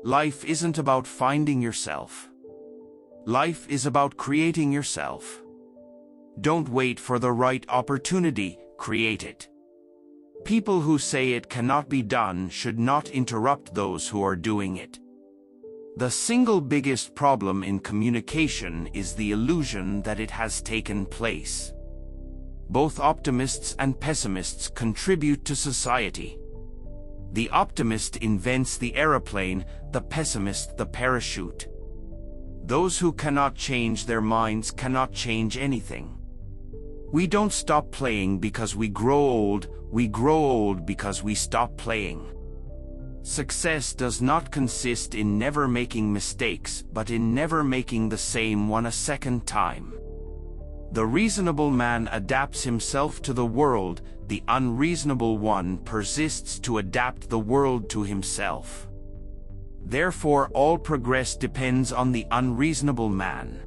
Life isn't about finding yourself. Life is about creating yourself. Don't wait for the right opportunity, create it. People who say it cannot be done should not interrupt those who are doing it. The single biggest problem in communication is the illusion that it has taken place. Both optimists and pessimists contribute to society. The optimist invents the aeroplane, the pessimist the parachute. Those who cannot change their minds cannot change anything. We don't stop playing because we grow old because we stop playing. Success does not consist in never making mistakes, but in never making the same one a second time. The reasonable man adapts himself to the world, the unreasonable one persists to adapt the world to himself. Therefore, all progress depends on the unreasonable man.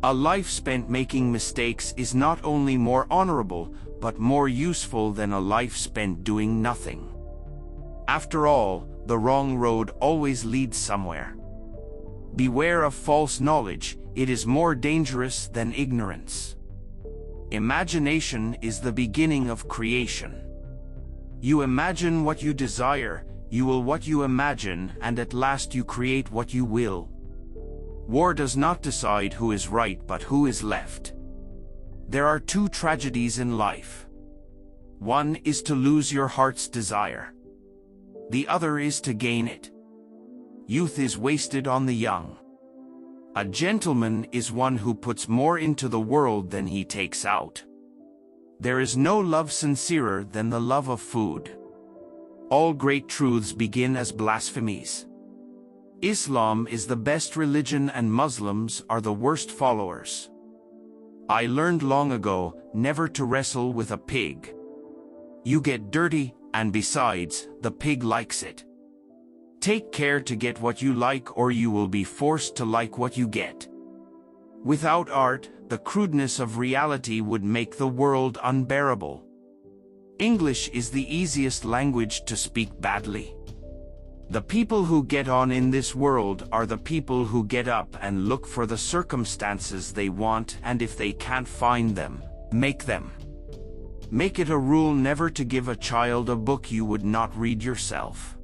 A life spent making mistakes is not only more honorable, but more useful than a life spent doing nothing. After all, the wrong road always leads somewhere. Beware of false knowledge, it is more dangerous than ignorance. Imagination is the beginning of creation. You imagine what you desire, you will what you imagine, and at last you create what you will. War does not decide who is right but who is left. There are two tragedies in life. One is to lose your heart's desire. The other is to gain it. Youth is wasted on the young. A gentleman is one who puts more into the world than he takes out. There is no love sincerer than the love of food. All great truths begin as blasphemies. Islam is the best religion and Muslims are the worst followers. I learned long ago never to wrestle with a pig. You get dirty, and besides, the pig likes it. Take care to get what you like or you will be forced to like what you get. Without art, the crudeness of reality would make the world unbearable. English is the easiest language to speak badly. The people who get on in this world are the people who get up and look for the circumstances they want, and if they can't find them, make them. Make it a rule never to give a child a book you would not read yourself.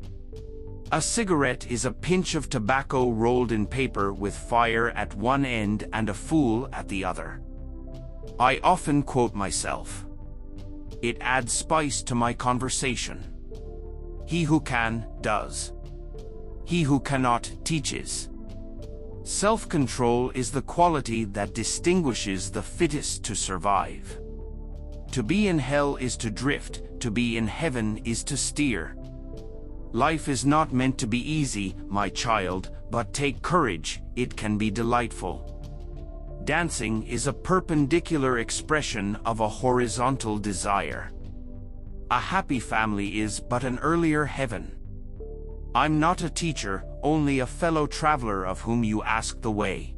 A cigarette is a pinch of tobacco rolled in paper with fire at one end and a fool at the other. I often quote myself. It adds spice to my conversation. He who can, does. He who cannot, teaches. Self-control is the quality that distinguishes the fittest to survive. To be in hell is to drift, to be in heaven is to steer. Life is not meant to be easy, my child, but take courage, it can be delightful. Dancing is a perpendicular expression of a horizontal desire. A happy family is but an earlier heaven. I'm not a teacher, only a fellow traveler of whom you ask the way.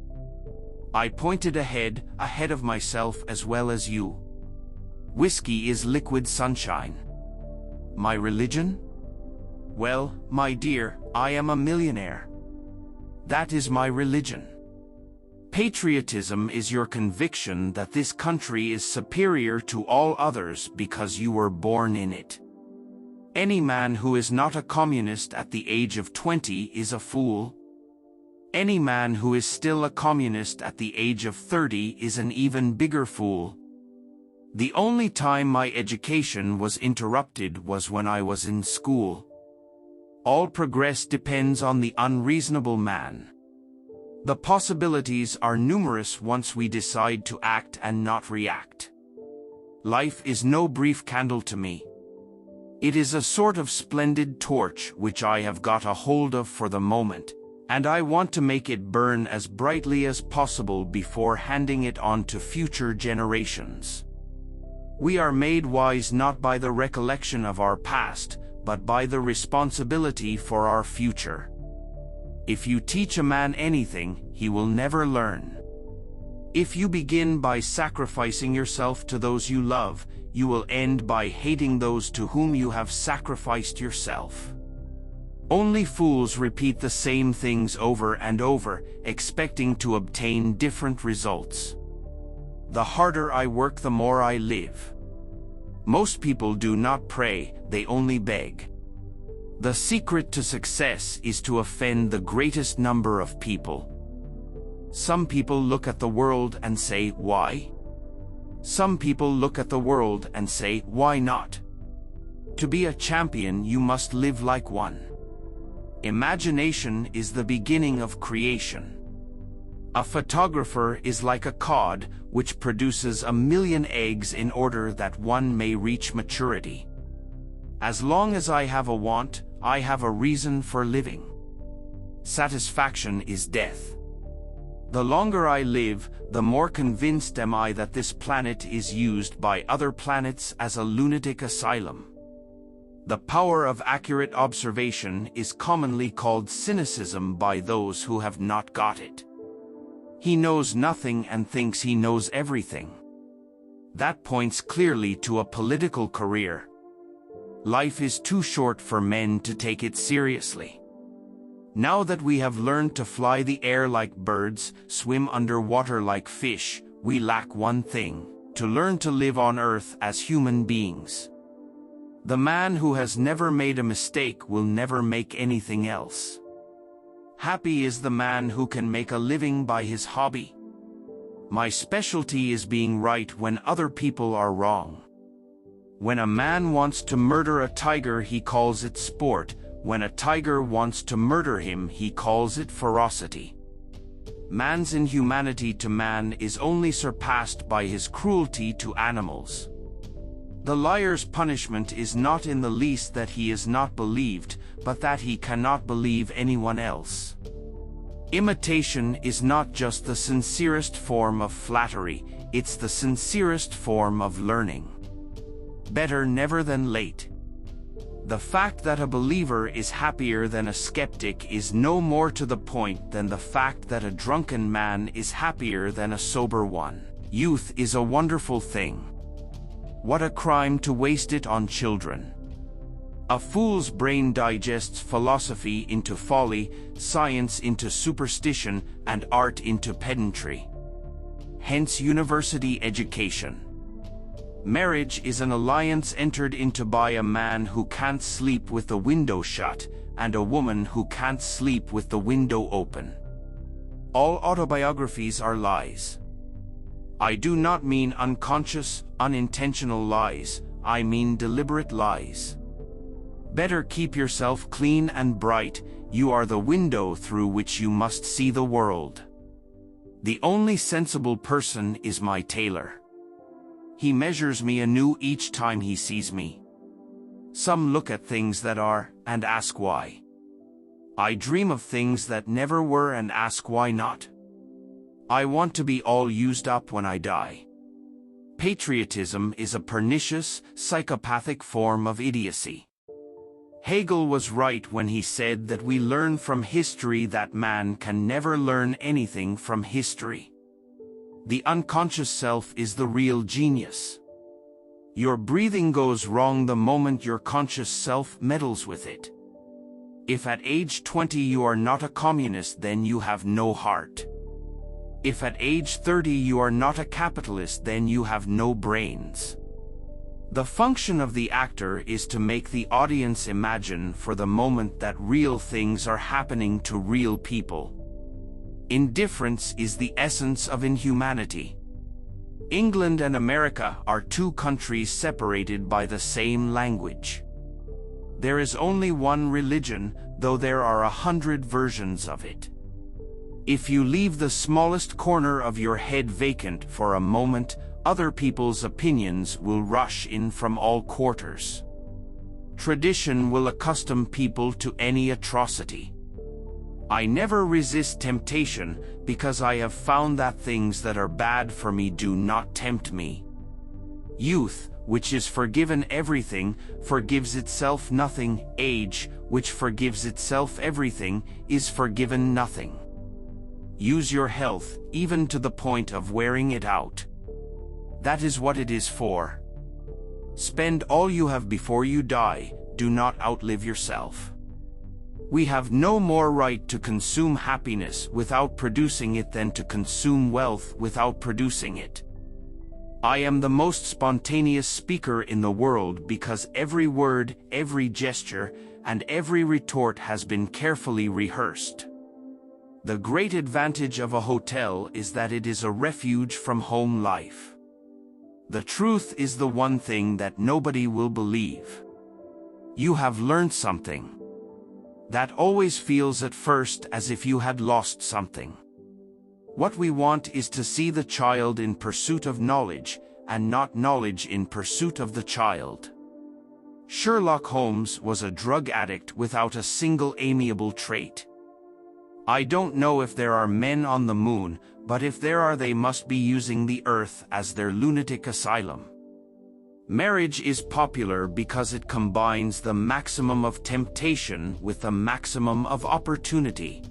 I pointed ahead of myself as well as you. Whiskey is liquid sunshine. My religion? Well, my dear, I am a millionaire. That is my religion. Patriotism is your conviction that this country is superior to all others because you were born in it. Any man who is not a communist at the age of 20 is a fool. Any man who is still a communist at the age of 30 is an even bigger fool. The only time my education was interrupted was when I was in school. All progress depends on the unreasonable man. The possibilities are numerous once we decide to act and not react. Life is no brief candle to me. It is a sort of splendid torch which I have got a hold of for the moment, and I want to make it burn as brightly as possible before handing it on to future generations. We are made wise not by the recollection of our past, but by the responsibility for our future. If you teach a man anything, he will never learn. If you begin by sacrificing yourself to those you love, you will end by hating those to whom you have sacrificed yourself. Only fools repeat the same things over and over, expecting to obtain different results. The harder I work, the more I live. Most people do not pray, they only beg. The secret to success is to offend the greatest number of people. Some people look at the world and say, why? Some people look at the world and say, why not? To be a champion, you must live like one. Imagination is the beginning of creation. A photographer is like a cod, which produces 1,000,000 eggs in order that one may reach maturity. As long as I have a want, I have a reason for living. Satisfaction is death. The longer I live, the more convinced am I that this planet is used by other planets as a lunatic asylum. The power of accurate observation is commonly called cynicism by those who have not got it. He knows nothing and thinks he knows everything. That points clearly to a political career. Life is too short for men to take it seriously. Now that we have learned to fly the air like birds, swim underwater like fish, we lack one thing: to learn to live on earth as human beings. The man who has never made a mistake will never make anything else. Happy is the man who can make a living by his hobby. My specialty is being right when other people are wrong. When a man wants to murder a tiger, he calls it sport. When a tiger wants to murder him, he calls it ferocity. Man's inhumanity to man is only surpassed by his cruelty to animals. The liar's punishment is not in the least that he is not believed, but that he cannot believe anyone else. Imitation is not just the sincerest form of flattery, it's the sincerest form of learning. Better never than late. The fact that a believer is happier than a skeptic is no more to the point than the fact that a drunken man is happier than a sober one. Youth is a wonderful thing. What a crime to waste it on children. A fool's brain digests philosophy into folly, science into superstition, and art into pedantry. Hence university education. Marriage is an alliance entered into by a man who can't sleep with the window shut, and a woman who can't sleep with the window open. All autobiographies are lies. I do not mean unconscious, unintentional lies, I mean deliberate lies. Better keep yourself clean and bright, you are the window through which you must see the world. The only sensible person is my tailor. He measures me anew each time he sees me. Some look at things that are, and ask why. I dream of things that never were and ask why not. I want to be all used up when I die. Patriotism is a pernicious, psychopathic form of idiocy. Hegel was right when he said that we learn from history that man can never learn anything from history. The unconscious self is the real genius. Your breathing goes wrong the moment your conscious self meddles with it. If at age 20 you are not a communist, then you have no heart. If at age 30 you are not a capitalist, then you have no brains. The function of the actor is to make the audience imagine for the moment that real things are happening to real people. Indifference is the essence of inhumanity. England and America are two countries separated by the same language. There is only one religion, though there are 100 versions of it. If you leave the smallest corner of your head vacant for a moment, other people's opinions will rush in from all quarters. Tradition will accustom people to any atrocity. I never resist temptation, because I have found that things that are bad for me do not tempt me. Youth, which is forgiven everything, forgives itself nothing. Age, which forgives itself everything, is forgiven nothing. Use your health, even to the point of wearing it out. That is what it is for. Spend all you have before you die, do not outlive yourself. We have no more right to consume happiness without producing it than to consume wealth without producing it. I am the most spontaneous speaker in the world because every word, every gesture, and every retort has been carefully rehearsed. The great advantage of a hotel is that it is a refuge from home life. The truth is the one thing that nobody will believe. You have learned something. That always feels at first as if you had lost something. What we want is to see the child in pursuit of knowledge, and not knowledge in pursuit of the child. Sherlock Holmes was a drug addict without a single amiable trait. I don't know if there are men on the moon, but if there are, they must be using the earth as their lunatic asylum. Marriage is popular because it combines the maximum of temptation with the maximum of opportunity.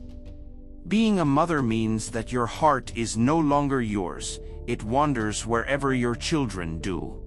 Being a mother means that your heart is no longer yours, it wanders wherever your children do.